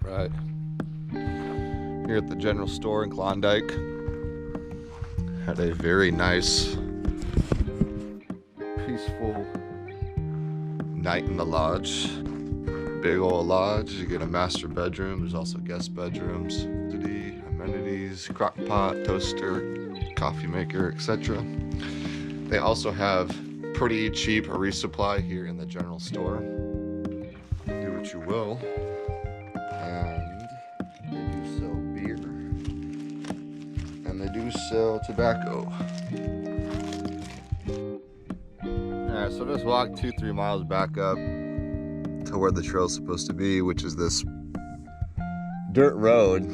Right here at the general store in Klondike. Had a very nice, peaceful night in the lodge. Big old lodge. You get a master bedroom. There's also guest bedrooms, amenities, crock pot, toaster, coffee maker, etc. They also have pretty cheap resupply here in the general store. Do what you will. And they do sell beer. And they do sell tobacco. Alright, so just walk 2-3 miles back up to where the trail's supposed to be, which is this dirt road.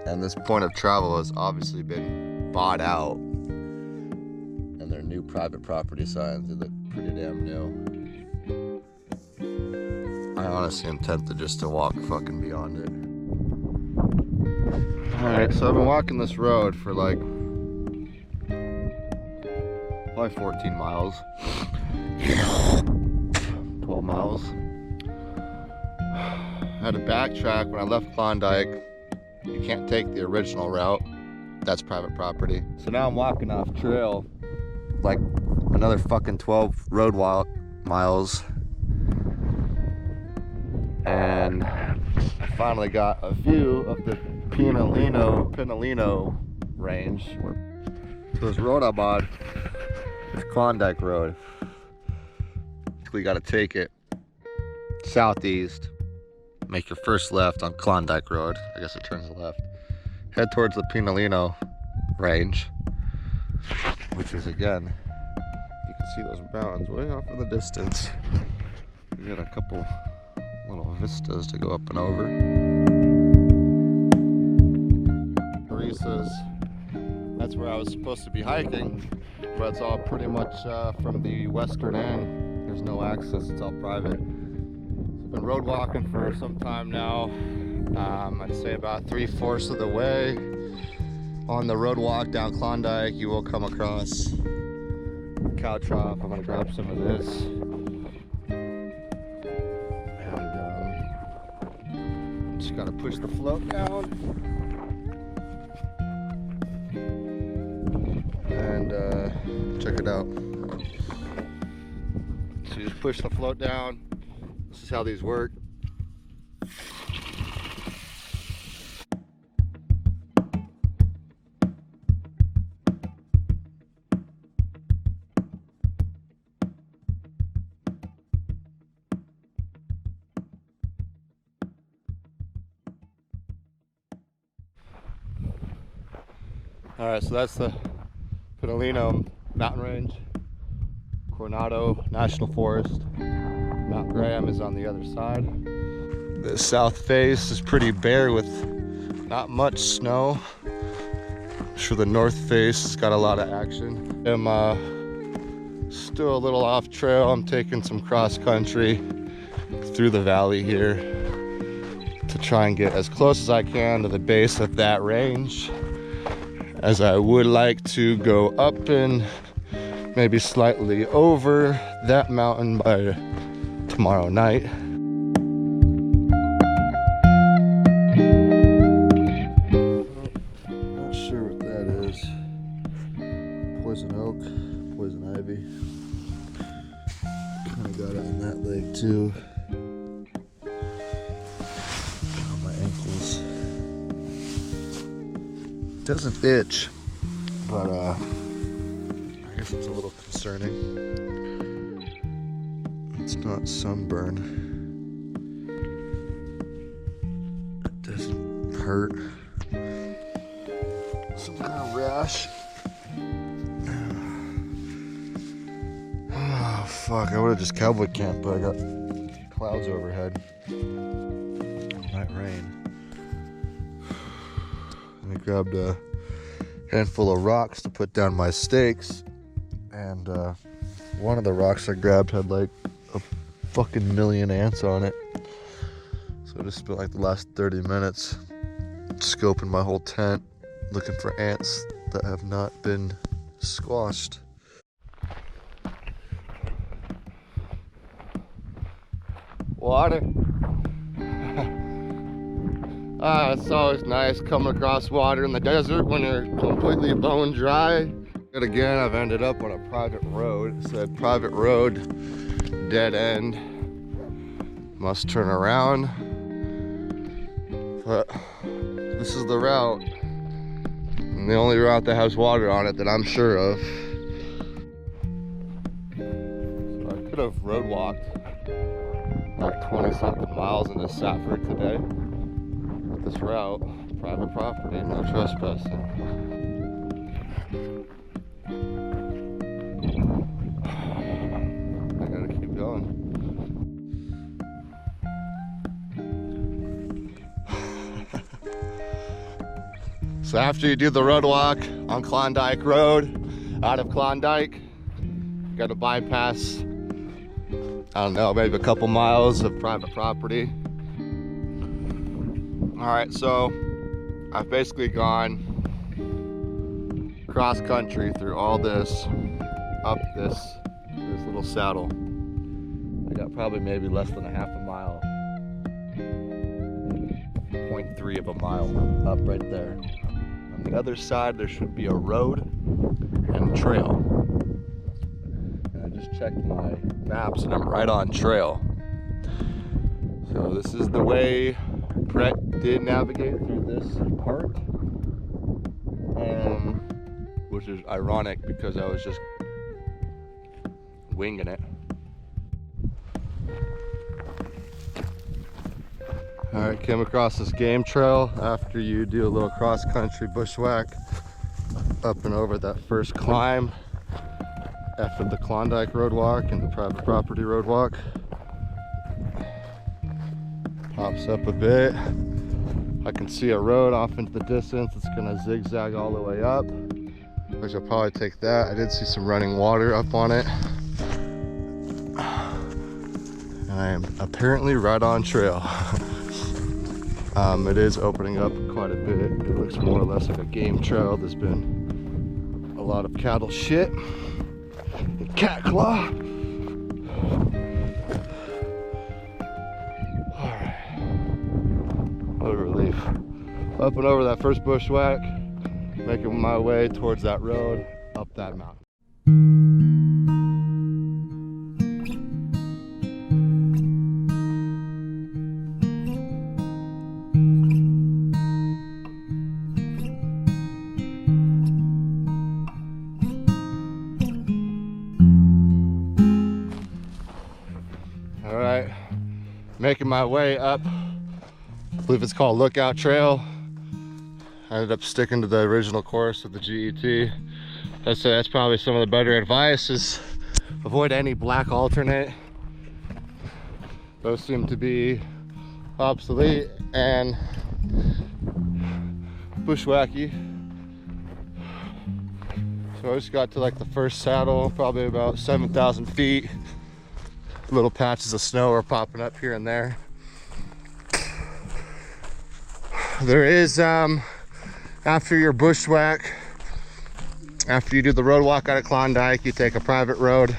And this point of travel has obviously been bought out. And their new private property signs, they look pretty damn new. I honestly am tempted just to walk fucking beyond it. Alright, so I've been walking this road for like probably 14 miles. 12 miles. I had to backtrack when I left Klondike. You can't take the original route. That's private property. So now I'm walking off trail like another fucking 12 road miles. And I finally got a view of the Pinalino range. So this road I'm on is Klondike Road. We gotta take it southeast, make your first left on Klondike Road. I guess it turns left. Head towards the Pinalino range, which is, again, you can see those mountains way off in the distance. We got a couple little vistas to go up and over. Teresa's, that's where I was supposed to be hiking, but it's all pretty much from the western end. There's no access, it's all private. So I've been road walking for some time now. I'd say about 3/4 of the way. On the road walk down Klondike, you will come across a cow trough. I'm gonna grab some of this. And just gotta push the float down. And check it out. So you just push the float down. This is how these work. All right, so that's the Pinalino mountain range. Coronado National Forest. Mount Graham is on the other side. The south face is pretty bare with not much snow. I'm sure the north face has got a lot of action. I'm still a little off trail. I'm taking some cross country through the valley here to try and get as close as I can to the base of that range, as I would like to go up and maybe slightly over that mountain by tomorrow night. Not sure what that is. Poison oak, poison ivy. Kind of got it on that leg too. On my ankles. Doesn't itch, but I guess it's a little concerning. It's not sunburn. It doesn't hurt. Some kind of rash. Oh fuck, I would have just cowboy camped, but I got clouds overhead. It might rain. I grabbed a handful of rocks to put down my stakes, and one of the rocks I grabbed had like a fucking million ants on it. So I just spent like the last 30 minutes scoping my whole tent, looking for ants that have not been squashed. water. It's always nice coming across water in the desert when you're completely bone dry. But again, I've ended up on a private road. It said private road, dead end, must turn around. But this is the route, and the only route that has water on it that I'm sure of. So I could have road walked like 20 something miles into Safford today. This route, private property, no trespassing. I gotta keep going. So after you do the road walk on Klondike Road, out of Klondike, you gotta bypass, I don't know, maybe a couple miles of private property. All right, so I've basically gone cross country through all this, up this little saddle. I got probably maybe less than a half a mile, 0.3 of a mile up right there. On the other side, there should be a road and a trail. And I just checked my maps and I'm right on trail. So this is the way Brett did navigate through this part, which is ironic because I was just winging it. All right, came across this game trail after you do a little cross-country bushwhack up and over that first climb after the Klondike road walk and the private property road walk. Pops up a bit. I can see a road off into the distance. It's gonna zigzag all the way up, which I'll probably take that. I did see some running water up on it. And I am apparently right on trail. It is opening up quite a bit. It looks more or less like a game trail. There's been a lot of cattle shit and cat claw. What a relief. Up and over that first bushwhack, making my way towards that road, up that mountain. All right, making my way up. I believe it's called Lookout Trail. I ended up sticking to the original course of the GET. I'd say that's probably some of the better advice, is avoid any black alternate. Those seem to be obsolete and bushwhacky. So I just got to like the first saddle, probably about 7,000 feet. Little patches of snow are popping up here and there. There is, after your bushwhack, after you do the road walk out of Klondike, you take a private road,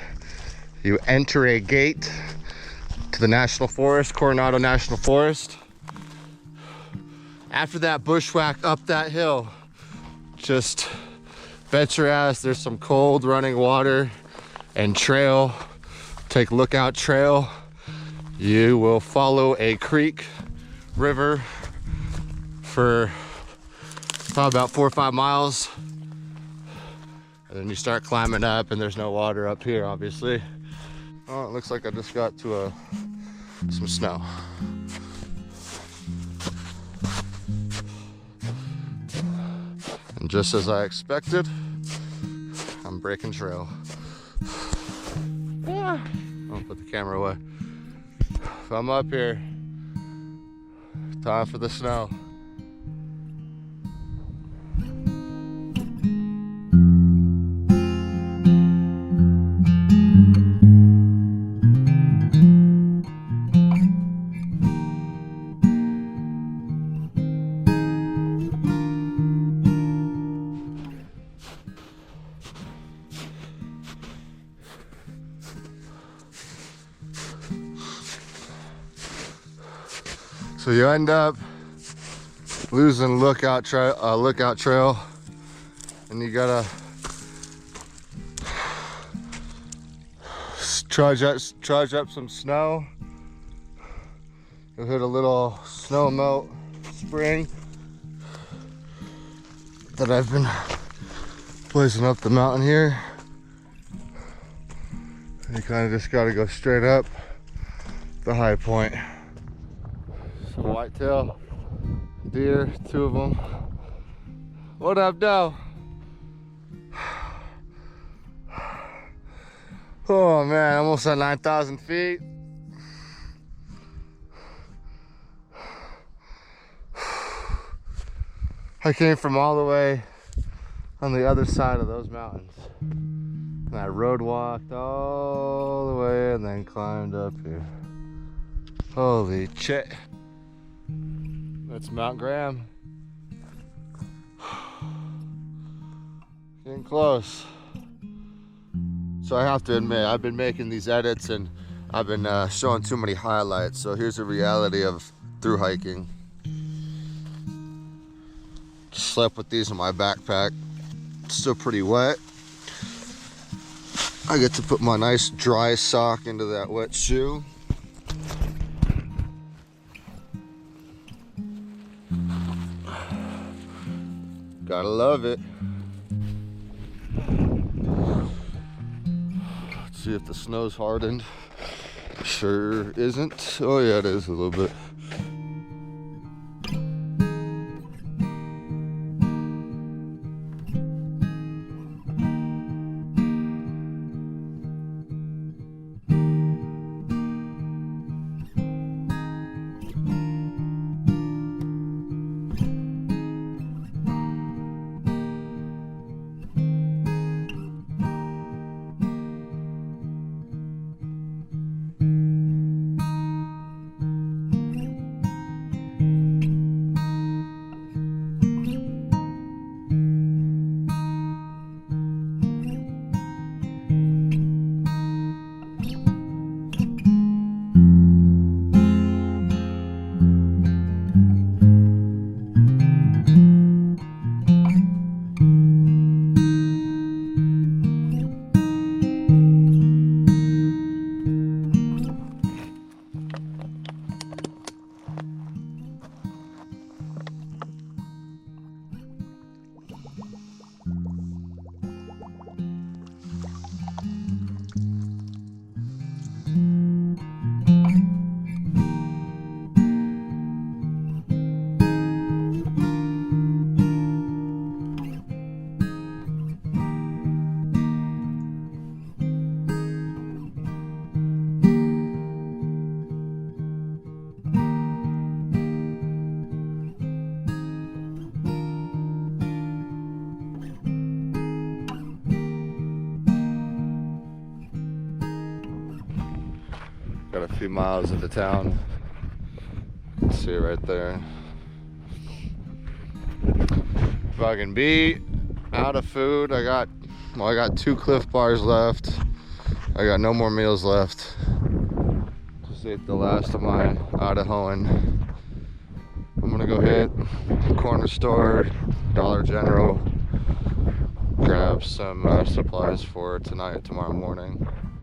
you enter a gate to the National Forest, Coronado National Forest. After that bushwhack up that hill, just bet your ass there's some cold running water and trail. Take Lookout Trail. You will follow a creek, river, for probably about 4 or 5 miles, and then you start climbing up, and there's no water up here, obviously. Oh, it looks like I just got to some snow. And just as I expected, I'm breaking trail. Yeah. I'll put the camera away. If I'm up here, time for the snow. So you end up losing lookout trail, and you gotta trudge up some snow. You'll hit a little snow melt spring that I've been placing up the mountain here. You kind of just gotta go straight up the high point. So whitetail, deer, 2 of them. What up, Doe? Oh man, almost at 9,000 feet. I came from all the way on the other side of those mountains. And I road walked all the way and then climbed up here. Holy shit. That's Mount Graham. Getting close. So I have to admit, I've been making these edits and I've been showing too many highlights. So here's the reality of through hiking. Just slept with these in my backpack. It's still pretty wet. I get to put my nice dry sock into that wet shoe. Gotta love it. Let's see if the snow's hardened. Sure isn't. Oh yeah, it is a little bit. Got a few miles into town. You can see it right there. Fucking beat, out of food. I got 2 Cliff Bars left. I got no more meals left. Just ate the last of my Idahoan. I'm gonna go hit the corner store, Dollar General, grab some supplies for tonight, tomorrow morning.